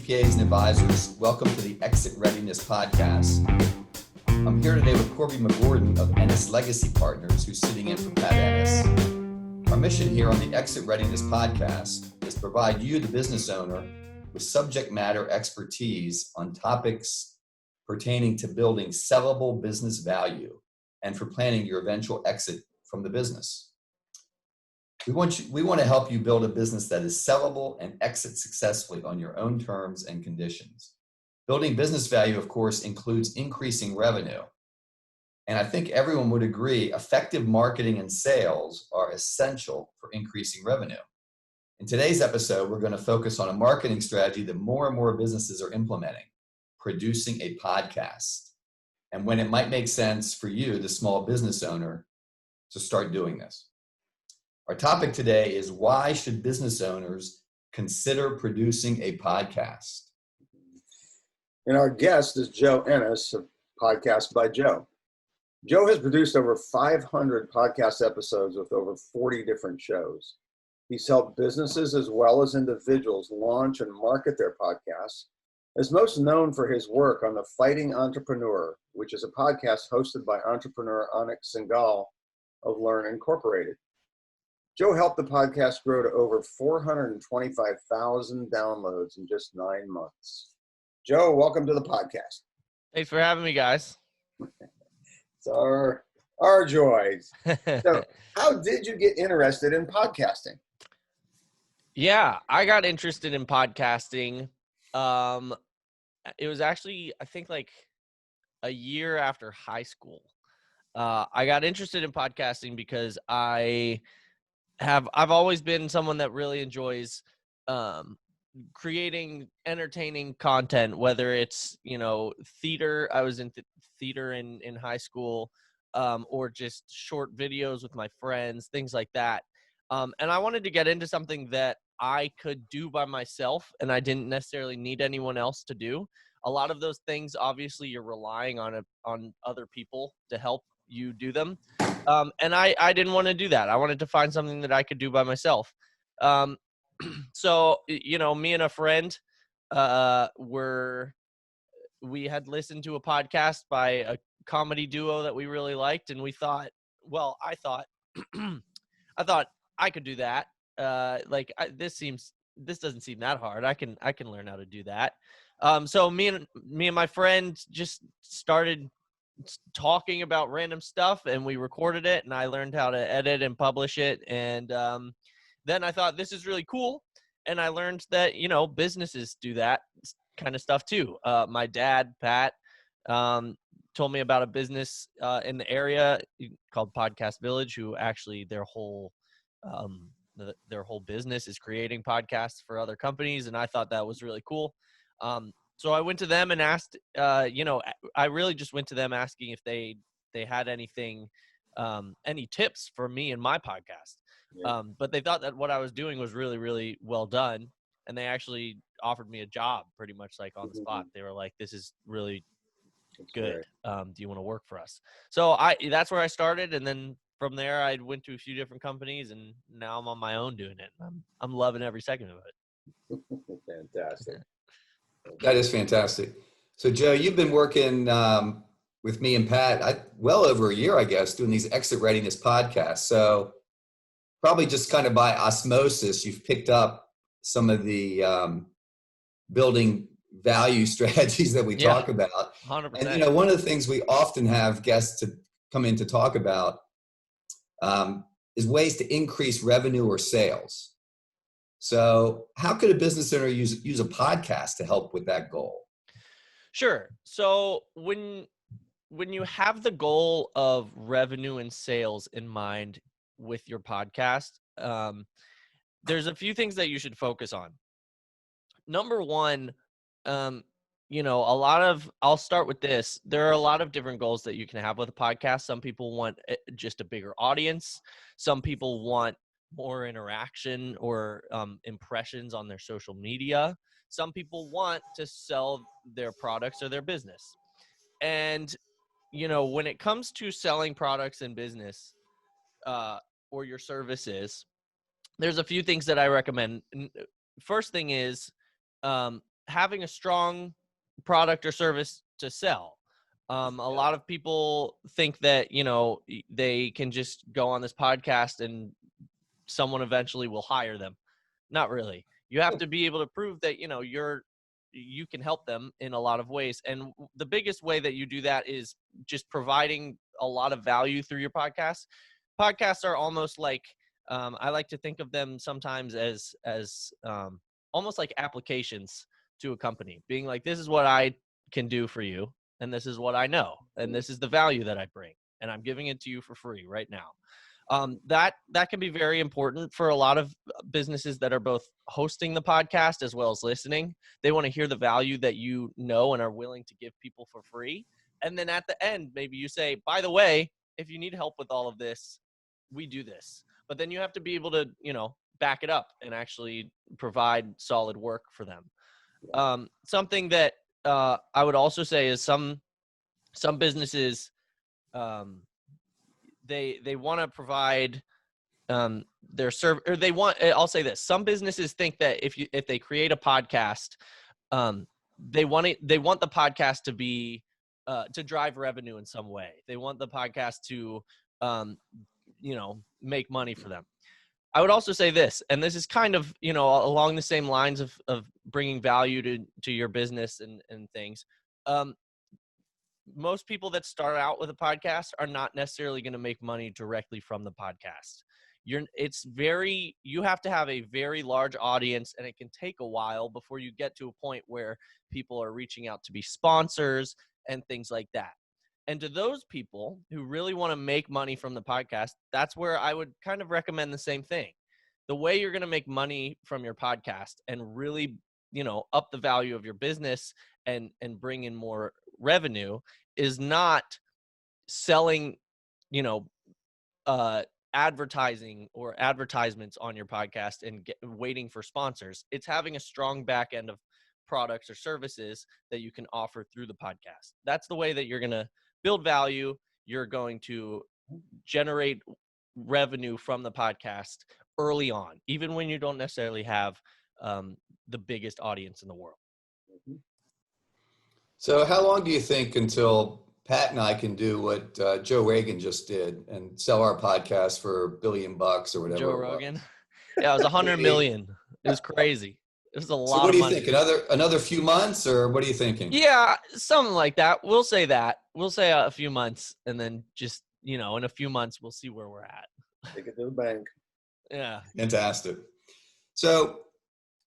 CPAs and advisors, welcome to the Exit Readiness Podcast. I'm here today with Corby McGordon of Ennis Legacy Partners, who's sitting in for Pat Ennis. Our mission here on the Exit Readiness Podcast is to provide you, the business owner, with subject matter expertise on topics pertaining to building sellable business value and for planning your eventual exit from the business. We want to help you build a business that is sellable and exit successfully on your own terms and conditions. Building business value, of course, includes increasing revenue. And I think everyone would agree effective marketing and sales are essential for increasing revenue. In today's episode, we're going to focus on a marketing strategy that more and more businesses are implementing, producing a podcast, and when it might make sense for you, the small business owner, to start doing this. Our topic today is why should business owners consider producing a podcast? And our guest is Joe Ennis of Podcast by Joe. Joe has produced over 500 podcast episodes with over 40 different shows. He's helped businesses as well as individuals launch and market their podcasts, is most known for his work on The Fighting Entrepreneur, which is a podcast hosted by entrepreneur Anik Singhal of Learn Incorporated. Joe helped the podcast grow to over 425,000 downloads in just 9 months. Joe, welcome to the podcast. Thanks for having me, guys. It's our joys. So, how did you get interested in podcasting? Yeah, I got interested in podcasting. It was actually, I think, like a year after high school. I got interested in podcasting because I've always been someone that really enjoys creating entertaining content, whether it's, theater. I was in theater in high school, or just short videos with my friends, things like that. And I wanted to get into something that I could do by myself and I didn't necessarily need anyone else to do. A lot of those things, obviously, you're relying on other people to help you do them. And I didn't want to do that. I wanted to find something that I could do by myself. So, me and a friend we had listened to a podcast by a comedy duo that we really liked. And we thought, I thought I could do that. This doesn't seem that hard. I can learn how to do that. So me and my friend just started talking about random stuff, and we recorded it, and I learned how to edit and publish it. And then I thought, this is really cool. And I learned that, businesses do that kind of stuff too. My dad, Pat, told me about a business in the area called Podcast Village, who actually their whole business is creating podcasts for other companies. And I thought that was really cool. So I went to them and asked, I really just went to them asking if they had anything, any tips for me and my podcast. Yeah. But they thought that what I was doing was really, really well done. And they actually offered me a job pretty much like on the spot. They were like, this is really good. Do you want to work for us? So that's where I started. And then from there, I went to a few different companies, and now I'm on my own doing it. I'm loving every second of it. Fantastic. That is fantastic. So, Joe, you've been working with me and Pat well over a year, I guess, doing these Exit Readiness podcasts. So probably just kind of by osmosis, you've picked up some of the building value strategies that we talk about. 100%. And, one of the things we often have guests to come in to talk about is ways to increase revenue or sales. So how could a business owner use a podcast to help with that goal? Sure. So when you have the goal of revenue and sales in mind with your podcast, there's a few things that you should focus on. Number one, I'll start with this. There are a lot of different goals that you can have with a podcast. Some people want just a bigger audience. Some people want more interaction or impressions on their social media. Some people want to sell their products or their business. And, when it comes to selling products and business or your services, there's a few things that I recommend. First thing is having a strong product or service to sell. A lot of people think that, they can just go on this podcast and someone eventually will hire them. Not really. You have to be able to prove that, you can help them in a lot of ways. And the biggest way that you do that is just providing a lot of value through your podcast. Podcasts are almost like, I like to think of them sometimes as almost like applications to a company, being like, this is what I can do for you, and this is what I know, and this is the value that I bring, and I'm giving it to you for free right now. That can be very important for a lot of businesses that are both hosting the podcast as well as listening. They want to hear the value that you know and are willing to give people for free. And then at the end, maybe you say, by the way, if you need help with all of this, we do this. But then you have to be able to, back it up and actually provide solid work for them. Something that I would also say is some businesses, they want to provide their serve, or they want, I'll say this, some businesses think that if they create a podcast, they want the podcast to be to drive revenue in some way. They want the podcast to make money for them. I would also say this, and this is kind of, along the same lines of bringing value to your business and things. Most people that start out with a podcast are not necessarily going to make money directly from the podcast. You have to have a very large audience, and it can take a while before you get to a point where people are reaching out to be sponsors and things like that. And to those people who really want to make money from the podcast, that's where I would kind of recommend the same thing. The way you're going to make money from your podcast and really, up the value of your business and bring in more revenue is not selling, advertising or advertisements on your podcast and waiting for sponsors. It's having a strong back end of products or services that you can offer through the podcast. That's the way that you're going to build value. You're going to generate revenue from the podcast early on, even when you don't necessarily have the biggest audience in the world. So how long do you think until Pat and I can do what Joe Rogan just did and sell our podcast for $1 billion or whatever? Joe Rogan? Yeah, it was 100 million. It was crazy. It was a lot of money. So what do you think? Another few months, or what are you thinking? Yeah, something like that. We'll say that. We'll say a few months, and then just, in a few months, we'll see where we're at. Take it to the bank. Yeah. Fantastic. So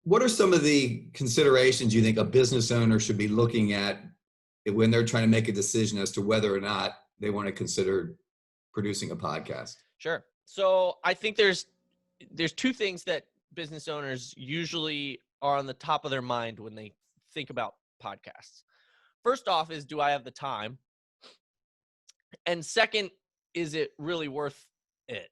what are some of the considerations you think a business owner should be looking at when they're trying to make a decision as to whether or not they want to consider producing a podcast? Sure. So I think there's two things that business owners usually are on the top of their mind when they think about podcasts. First off is, do I have the time? And second, is it really worth it?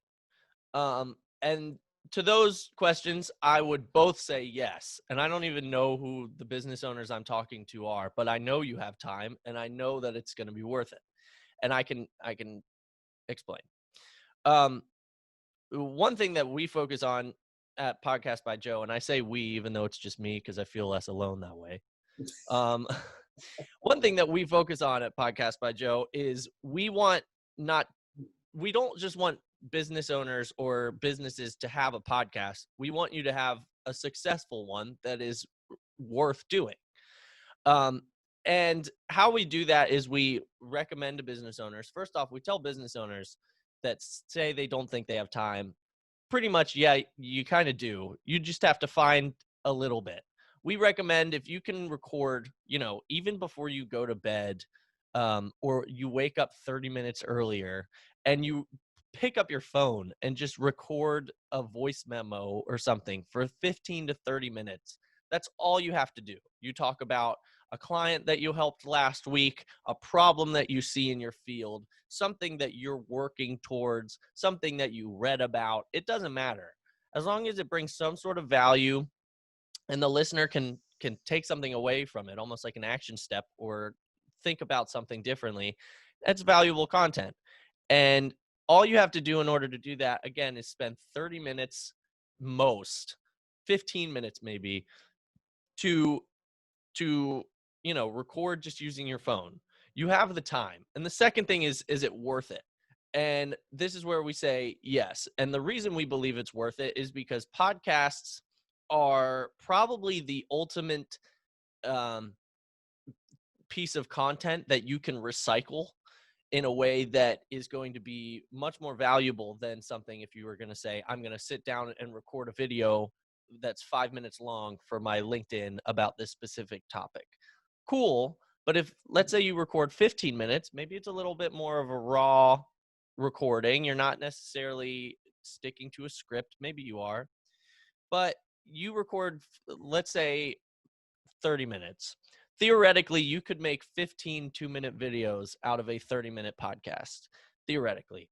And to those questions, I would both say yes. And I don't even know who the business owners I'm talking to are, but I know you have time, and I know that it's going to be worth it. And I can explain. One thing that we focus on at Podcast by Joe, and I say we, even though it's just me, because I feel less alone that way. One thing that we focus on at Podcast by Joe is we don't just want business owners or businesses to have a podcast. We want you to have a successful one that is worth doing. And how we do that is we recommend to business owners. First off, we tell business owners that say they don't think they have time. Pretty much, yeah, you kind of do. You just have to find a little bit. We recommend if you can record, even before you go to bed, or you wake up 30 minutes earlier, and you pick up your phone and just record a voice memo or something for 15 to 30 minutes. That's all you have to do. You talk about a client that you helped last week, a problem that you see in your field, something that you're working towards, something that you read about. It doesn't matter. As long as it brings some sort of value and the listener can take something away from it, almost like an action step, or think about something differently, that's valuable content. And all you have to do in order to do that, again, is spend 30 minutes, most 15 minutes maybe, to to, record just using your phone. You have the time. And the second thing is it worth it? And this is where we say yes. And the reason we believe it's worth it is because podcasts are probably the ultimate um, piece of content that you can recycle in a way that is going to be much more valuable than something if you were going to say, I'm going to sit down and record a video that's 5 minutes long for my LinkedIn about this specific topic. Cool. But if, let's say you record 15 minutes, maybe it's a little bit more of a raw recording. You're not necessarily sticking to a script. Maybe you are. But you record, let's say, 30 minutes. Theoretically, you could make 15 2-minute videos out of a 30-minute podcast. Theoretically.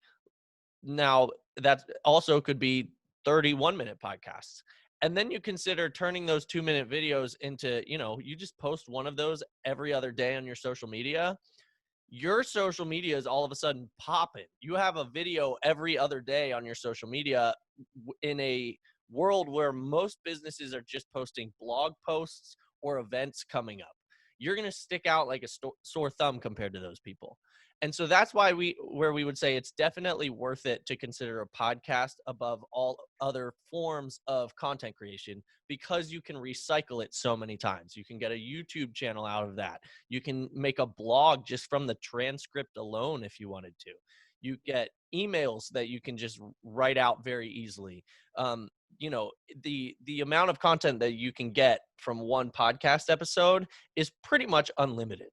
Now, that also could be 31-minute podcasts. And then you consider turning those 2-minute videos into, you just post one of those every other day on your social media. Your social media is all of a sudden popping. You have a video every other day on your social media in a world where most businesses are just posting blog posts or events coming up. You're going to stick out like a sore thumb compared to those people. And so that's why we would say it's definitely worth it to consider a podcast above all other forms of content creation, because you can recycle it so many times. You can get a YouTube channel out of that. You can make a blog just from the transcript alone if you wanted to. You get emails that you can just write out very easily. The amount of content that you can get from one podcast episode is pretty much unlimited.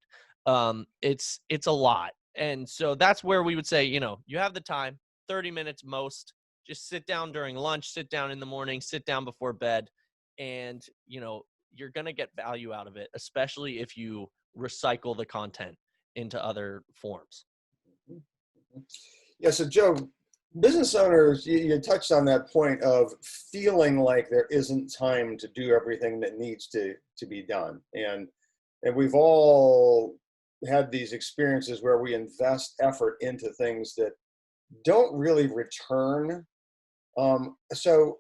It's a lot. And so that's where we would say, you have the time, 30 minutes most. Just sit down during lunch, sit down in the morning, sit down before bed, and, you're going to get value out of it, especially if you recycle the content into other forms. Yeah, so Joe, business owners, you touched on that point of feeling like there isn't time to do everything that needs to be done. And we've all had these experiences where we invest effort into things that don't really return. So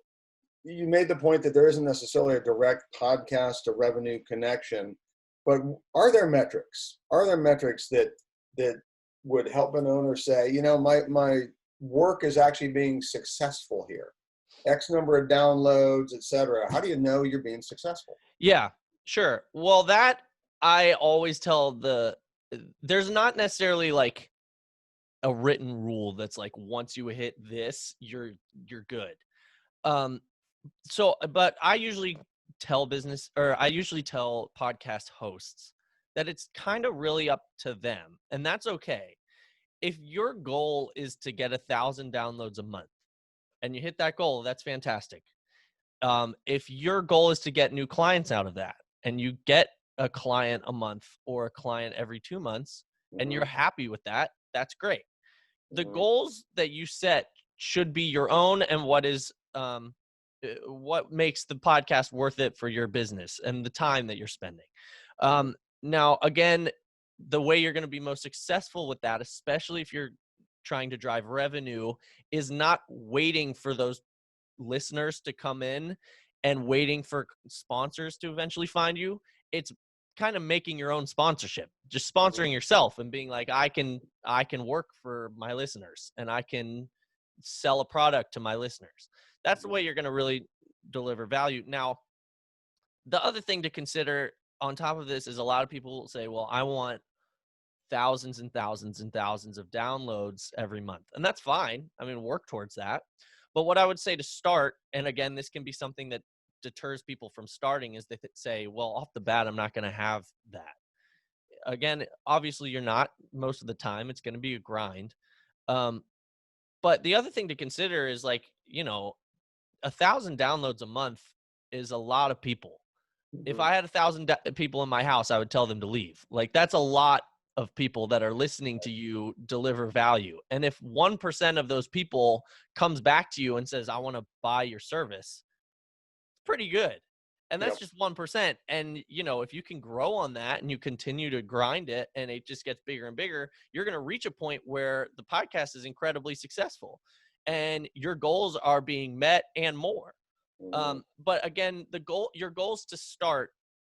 you made the point that there isn't necessarily a direct podcast to revenue connection, but are there metrics? Are there metrics that would help an owner say, my work is actually being successful here? X number of downloads, et cetera. How do you know you're being successful? Yeah, sure. Well, that I always tell there's not necessarily like a written rule that's like, once you hit this, you're good. But I usually tell podcast hosts that it's kind of really up to them, and that's okay. If your goal is to get 1,000 downloads a month and you hit that goal, that's fantastic. If your goal is to get new clients out of that and you get a client a month or a client every 2 months and you're happy with that, that's great. The goals that you set should be your own and what makes the podcast worth it for your business and the time that you're spending. Now, again, the way you're going to be most successful with that, especially if you're trying to drive revenue, is not waiting for those listeners to come in and waiting for sponsors to eventually find you. It's kind of making your own sponsorship, just sponsoring yourself and being like, I can work for my listeners and I can sell a product to my listeners. That's the way you're going to really deliver value. Now, the other thing to consider on top of this is a lot of people say, well, I want thousands and thousands and thousands of downloads every month. And that's fine. I mean, work towards that. But what I would say to start, and again, this can be something that deters people from starting, is they say, well, off the bat, I'm not going to have that. Again, obviously you're not most of the time. It's going to be a grind. But the other thing to consider is 1,000 downloads a month is a lot of people. If I had 1,000 people in my house, I would tell them to leave. That's a lot of people that are listening to you deliver value. And if 1% of those people comes back to you and says, I want to buy your service, it's pretty good. And that's just 1%. And, if you can grow on that and you continue to grind it and it just gets bigger and bigger, you're going to reach a point where the podcast is incredibly successful and your goals are being met and more. But again, your goals to start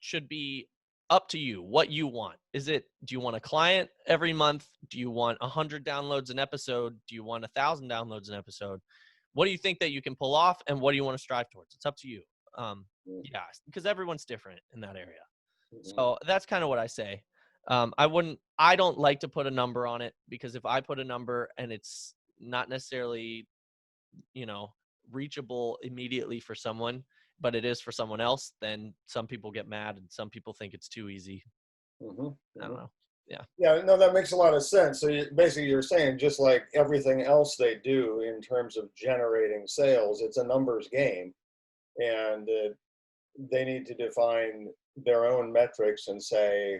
should be up to you what you want. Do you want a client every month? Do you want 100 downloads an episode? Do you want 1,000 downloads an episode? What do you think that you can pull off, and what do you want to strive towards? It's up to you. Yeah, because everyone's different in that area. So that's kind of what I say. I don't like to put a number on it, because if I put a number and it's not necessarily, reachable immediately for someone, but it is for someone else, then some people get mad and some people think it's too easy. I don't know. Yeah. Yeah, no, that makes a lot of sense. So basically you're saying, just like everything else they do in terms of generating sales, it's a numbers game, and they need to define their own metrics and say,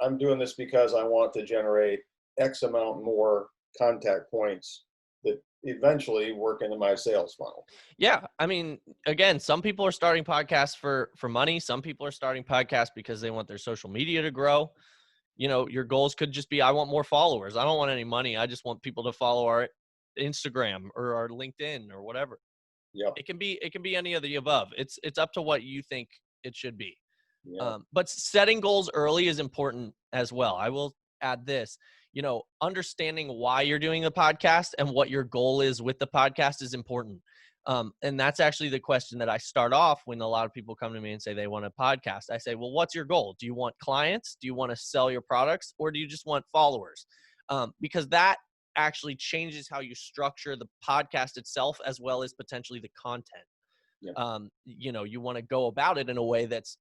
I'm doing this because I want to generate X amount more contact points that eventually work into my sales funnel. Yeah. I mean, again, some people are starting podcasts for money. Some people are starting podcasts because they want their social media to grow. Your goals could just be, I want more followers. I don't want any money. I just want people to follow our Instagram or our LinkedIn or whatever. Yep. It can be any of the above. It's up to what you think it should be. Yep. But setting goals early is important as well. I will add this, understanding why you're doing the podcast and what your goal is with the podcast is important. And that's actually the question that I start off when a lot of people come to me and say they want a podcast. I say, well, what's your goal? Do you want clients? Do you want to sell your products? Or do you just want followers? Because that actually changes how you structure the podcast itself, as well as potentially the content. Yeah. You want to go about it in a way that's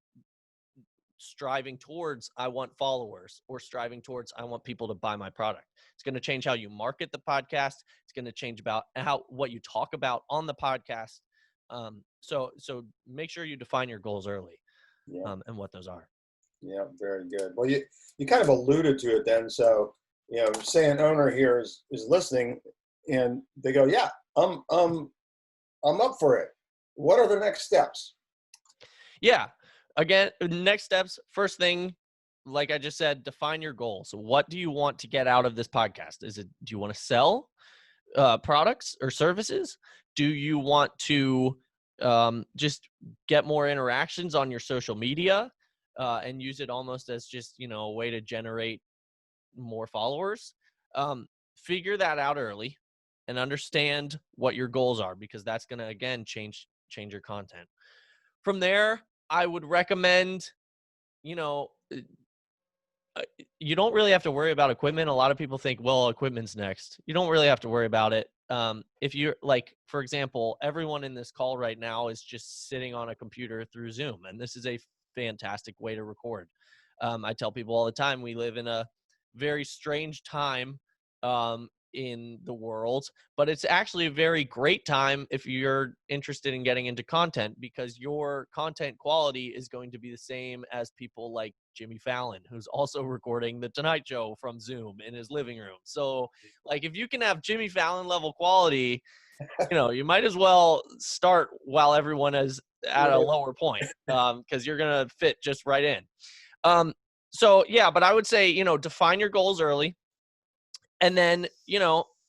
striving towards, I want followers, or striving towards, I want people to buy my product. It's going to change how you market the podcast. It's going to change about what you talk about on the podcast. So make sure you define your goals early, and what those are. Yeah, very good. Well, you kind of alluded to it then. So, say an owner here is listening and they go, yeah, I'm up for it. What are the next steps? Yeah. Again, next steps, first thing, like I just said, define your goals. What do you want to get out of this podcast? Do you want to sell products or services? Do you want to just get more interactions on your social media and use it almost as just, a way to generate more followers? Figure that out early and understand what your goals are, because that's going to, again, change your content. From there, I would recommend, you don't really have to worry about equipment. A lot of people think, well, equipment's next. You don't really have to worry about it. If you're like, for example, everyone in this call right now is just sitting on a computer through Zoom, and this is a fantastic way to record. I tell people all the time, we live in a very strange time in the world, but it's actually a very great time if you're interested in getting into content, because your content quality is going to be the same as people like Jimmy Fallon, who's also recording the Tonight Show from Zoom in his living room. So like, if you can have Jimmy Fallon level quality, you might as well start while everyone is at a lower point, because you're going to fit just right in. So yeah, but I would say, define your goals early. And then,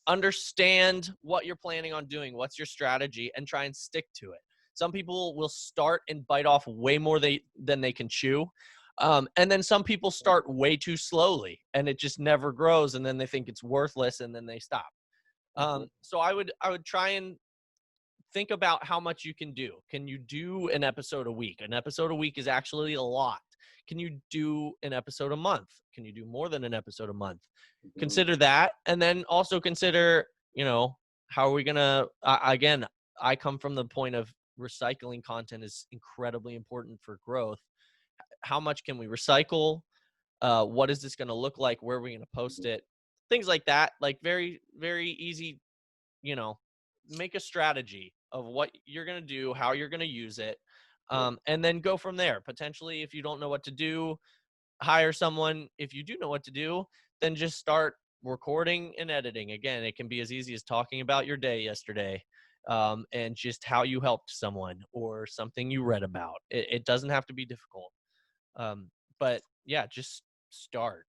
understand what you're planning on doing. What's your strategy, and try and stick to it. Some people will start and bite off way more than they can chew. And then some people start way too slowly and it just never grows. And then they think it's worthless and then they stop. So I would try and think about how much you can do. Can you do an episode a week? An episode a week is actually a lot. Can you do an episode a month? Can you do more than an episode a month? Consider that. And then also consider, how are we going to, again, I come from the point of recycling content is incredibly important for growth. How much can we recycle? What is this going to look like? Where are we going to post it? Things like that. Like very, very easy, make a strategy of what you're going to do, how you're going to use it. And then go from there. Potentially, if you don't know what to do, hire someone. If you do know what to do, then just start recording and editing. Again, it can be as easy as talking about your day yesterday, and just how you helped someone or something you read about. It doesn't have to be difficult. But yeah, just start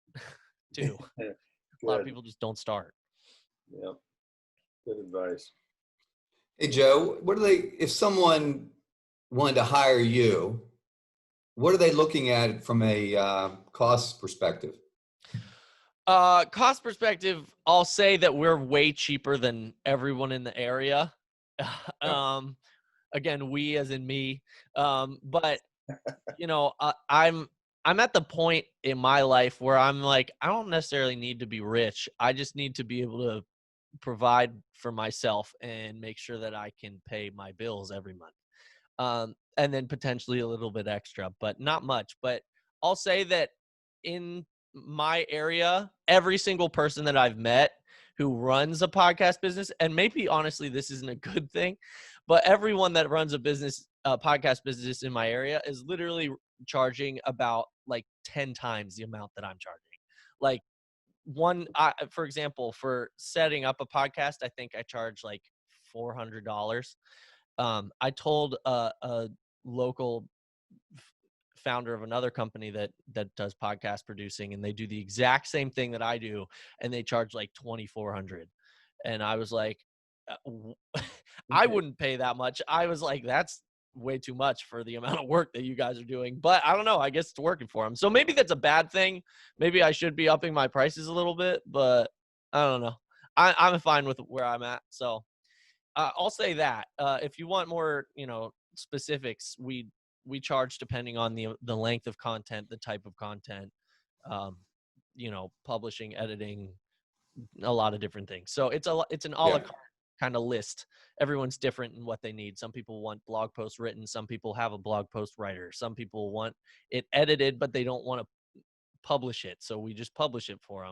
too. A lot of people just don't start. Yep. Good advice. Hey, Joe, if someone wanted to hire you, What are they looking at from a cost perspective? Cost perspective, I'll say that we're way cheaper than everyone in the area. Yeah. Again, we as in me. But I'm at the point in my life where I'm like, I don't necessarily need to be rich. I just need to be able to provide for myself and make sure that I can pay my bills every month. And then potentially a little bit extra, but not much. But I'll say that in my area, every single person that I've met who runs a podcast business, and maybe honestly, this isn't a good thing, but everyone that runs a podcast business in my area is literally charging about like 10 times the amount that I'm charging. Like for example, for setting up a podcast, I think I charge like $400. I told a local founder of another company that does podcast producing, and they do the exact same thing that I do, and they charge like 2,400. And I was like, I wouldn't pay that much. I was like, that's way too much for the amount of work that you guys are doing. But I don't know. I guess it's working for them. So maybe that's a bad thing. Maybe I should be upping my prices a little bit, but I don't know. I'm fine with where I'm at. So I'll say that. If you want more, specifics, we charge depending on the length of content, the type of content, publishing, editing, a lot of different things. So it's an a la carte kind of list. Everyone's different in what they need. Some people want blog posts written. Some people have a blog post writer. Some people want it edited, but they don't want to publish it. So we just publish it for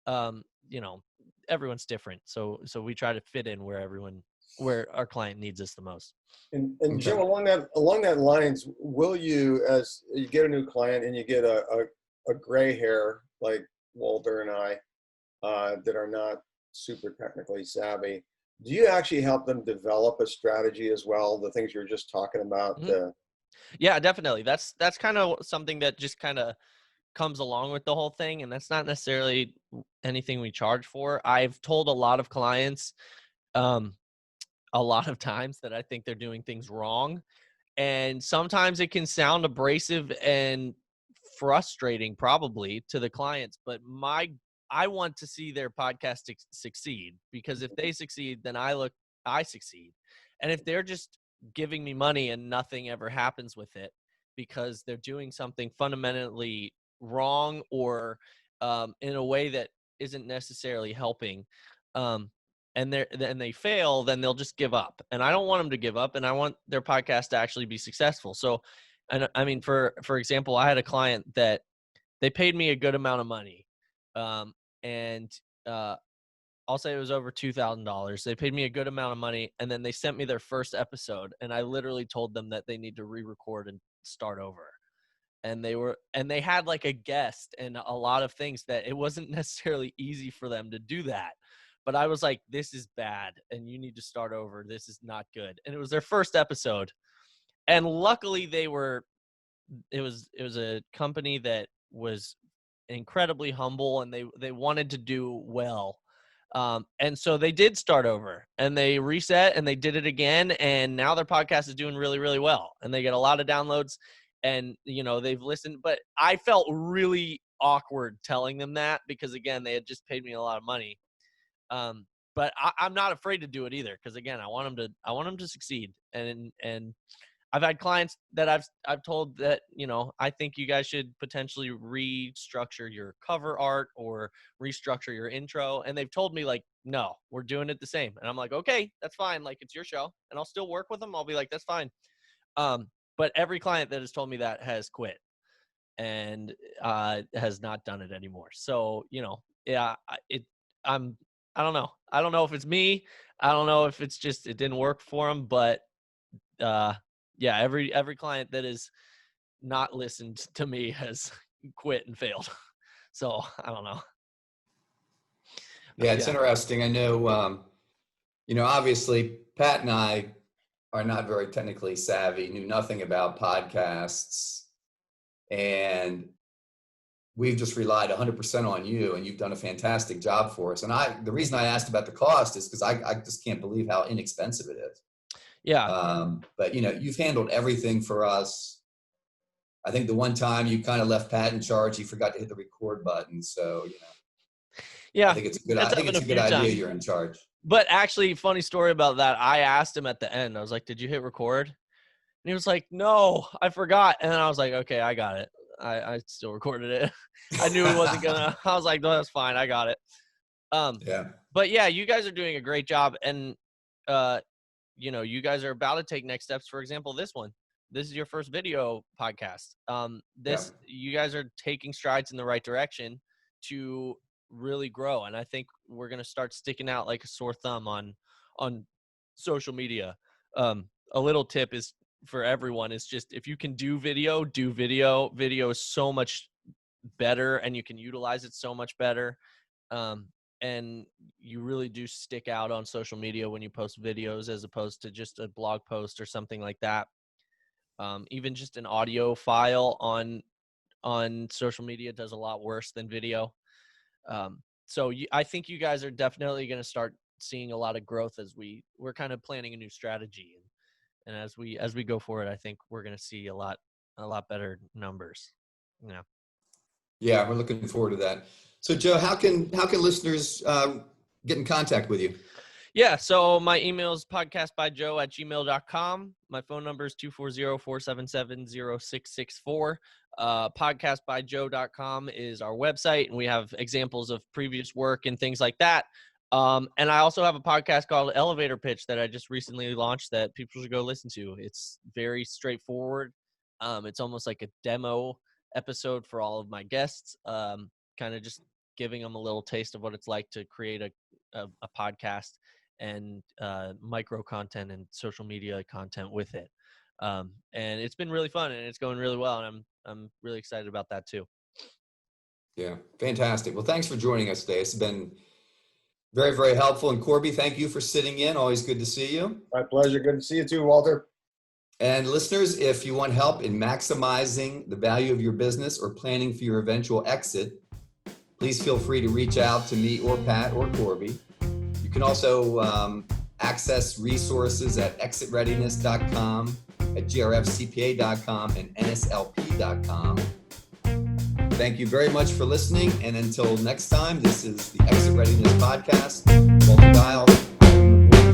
them. Everyone's different. So we try to fit in where our client needs us the most. And Okay. Joe, along that lines, will you, as you get a new client and you get a gray hair like Walter and I, that are not super technically savvy, do you actually help them develop a strategy as well? The things you're just talking about. Mm-hmm. Yeah, definitely. That's kind of something that just kind of comes along with the whole thing, and that's not necessarily anything we charge for. I've told a lot of clients, a lot of times that I think they're doing things wrong. And sometimes it can sound abrasive and frustrating probably to the clients, but I want to see their podcast succeed, because if they succeed, then I succeed. And if they're just giving me money and nothing ever happens with it because they're doing something fundamentally wrong or in a way that isn't necessarily helping, and they fail, then they'll just give up. And I don't want them to give up, and I want their podcast to actually be successful. So, and I mean, for example, I had a client that they paid me a good amount of money, and I'll say it was over $2,000. They paid me a good amount of money, and then they sent me their first episode, and I literally told them that they need to re-record and start over. And they had like a guest and a lot of things that it wasn't necessarily easy for them to do that. But I was like, this is bad and you need to start over. This is not good. And it was their first episode. And luckily it was a company that was incredibly humble, and they wanted to do well. And so they did start over, and they reset, and they did it again. And now their podcast is doing really, really well, and they get a lot of downloads, and they've listened. But I felt really awkward telling them that, because again, they had just paid me a lot of money. But I'm not afraid to do it either, because again, I want them to succeed. And I've had clients that I've told that, I think you guys should potentially restructure your cover art or restructure your intro. And they've told me like, no, we're doing it the same. And I'm like, okay, that's fine. Like, it's your show, and I'll still work with them. I'll be like, that's fine. But every client that has told me that has quit and has not done it anymore. So, yeah, I don't know. I don't know if it's me. I don't know if it's just it didn't work for them. But yeah, every client that has not listened to me has quit and failed. So I don't know. Yeah, it's interesting. I know, obviously Pat and I are not very technically savvy, knew nothing about podcasts, and we've just relied 100% on you, and you've done a fantastic job for us. And the reason I asked about the cost is because I just can't believe how inexpensive it is. Yeah. But you've handled everything for us. I think the one time you kind of left Pat in charge, he forgot to hit the record button. So, Yeah, I think it's a good idea you're in charge. But actually, funny story about that. I asked him at the end. I was like, "Did you hit record?" And he was like, "No, I forgot." And then I was like, "Okay, I got it. I still recorded it." I knew he wasn't gonna. I was like, "No, that's fine. I got it." Yeah. But yeah, you guys are doing a great job, and you guys are about to take next steps. For example, this one. This is your first video podcast. You guys are taking strides in the right direction to really grow, and I think we're gonna start sticking out like a sore thumb on social media. A little tip is for everyone is just if you can do video. Video is so much better, and you can utilize it so much better. And you really do stick out on social media when you post videos as opposed to just a blog post or something like that. Even just an audio file on social media does a lot worse than video. I think you guys are definitely going to start seeing a lot of growth as we're kind of planning a new strategy, and as we go forward, I think we're going to see a lot better numbers. Yeah, we're looking forward to that. So Joe, how can listeners get in contact with you? Yeah, so my email is podcastbyjoe@gmail.com. My phone number is 240-477-0664. Podcastbyjoe.com is our website, and we have examples of previous work and things like that. And I also have a podcast called Elevator Pitch that I just recently launched that people should go listen to. It's very straightforward. It's almost like a demo episode for all of my guests, kind of just giving them a little taste of what it's like to create a podcast and micro content and social media content with it. And it's been really fun, and it's going really well, and I'm really excited about that too. Yeah, fantastic. Well, thanks for joining us today. It's been very, very helpful. And Corby, thank you for sitting in. Always good to see you. My pleasure. Good to see you too, Walter. And listeners, if you want help in maximizing the value of your business or planning for your eventual exit, please feel free to reach out to me or Pat or Corby. You can also access resources at exitreadiness.com, at grfcpa.com, and nslp.com. Thank you very much for listening. And until next time, this is the Exit Readiness Podcast. Walter Dial,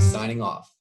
signing off.